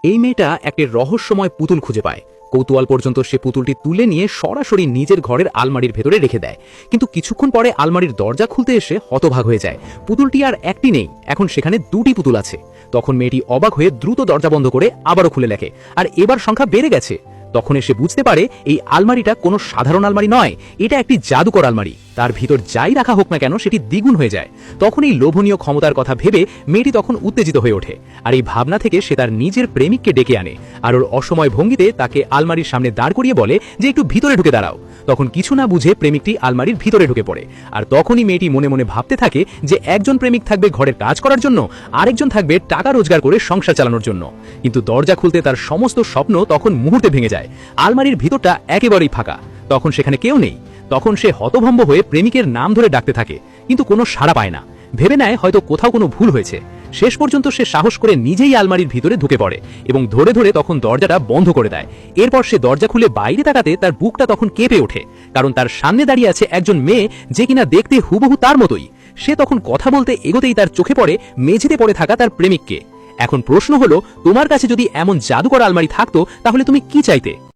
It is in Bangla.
এই মেয়েটা একটি রহস্যময় পুতুল খুঁজে পায়। কৌতূহল পর্যন্ত সে পুতুলটি তুলে নিয়ে সরাসরি নিজের ঘরের আলমারির ভেতরে রেখে দেয়। কিন্তু কিছুক্ষণ পরে আলমারির দরজা খুলতে এসে হতভাগ হয়ে যায়। পুতুলটি আর একটি নেই, এখন সেখানে দুটি পুতুল আছে। তখন মেয়েটি অবাক হয়ে দ্রুত দরজা বন্ধ করে আবারও খুলে লেখে, আর এবার সংখ্যা বেড়ে গেছে। তখন এসে বুঝতে পারে এই আলমারিটা কোনো সাধারণ আলমারি নয়, এটা একটি জাদুকর আলমারি। তার ভিতর যাই রাখা হোক না কেন সেটি দ্বিগুণ হয়ে যায়। তখন এই লোভনীয় ক্ষমতার কথা ভেবে মেয়েটি তখন উত্তেজিত হয়ে ওঠে, আর এই ভাবনা থেকে সে তার নিজের প্রেমিককে ডেকে আনে, আর ওর অসময় ভঙ্গিতে তাকে আলমারির সামনে দাঁড় করিয়ে বলে যে একটু ভিতরে ঢুকে দাঁড়াও। তখন কিছু না বুঝে প্রেমিকটি আলমারির ভিতরে ঢুকে পড়ে। আর তখনই মেয়েটি মনে মনে ভাবতে থাকে যে একজন প্রেমিক থাকবে ঘরের কাজ করার জন্য, আরেকজন থাকবে টাকা রোজগার করে সংসার চালানোর জন্য। কিন্তু দরজা খুলতে তার সমস্ত স্বপ্ন তখন মুহূর্তে ভেঙে যায়। আলমারির ভিতরটা একেবারেই ফাঁকা, তখন সেখানে কেউ নেই। তখন সে হতভম্ব হয়ে প্রেমিকের নাম ধরে ডাকতে থাকে, কিন্তু কোনো সাড়া পায় না। ভেবে নেয় হয়তো কোথাও কোনো ভুল হয়েছে। শেষ পর্যন্ত সে সাহস করে নিজেই আলমারির ভিতরে ঢুকে পড়ে এবং ধরে ধরে তখন দরজাটা বন্ধ করে দেয়। এরপর সে দরজা খুলে বাইরে তাকাতে তার বুকটা তখন কেঁপে ওঠে, কারণ তার সামনে দাঁড়িয়ে আছে একজন মেয়ে যে কিনা দেখতে হুবহু তার মতোই। সে তখন কথা বলতে এগোতেই তার চোখে পড়ে মেঝেতে পড়ে থাকা তার প্রেমিককে। এখন প্রশ্ন হলো, তোমার কাছে যদি এমন জাদুকর আলমারি থাকতো তাহলে তুমি কি চাইতে?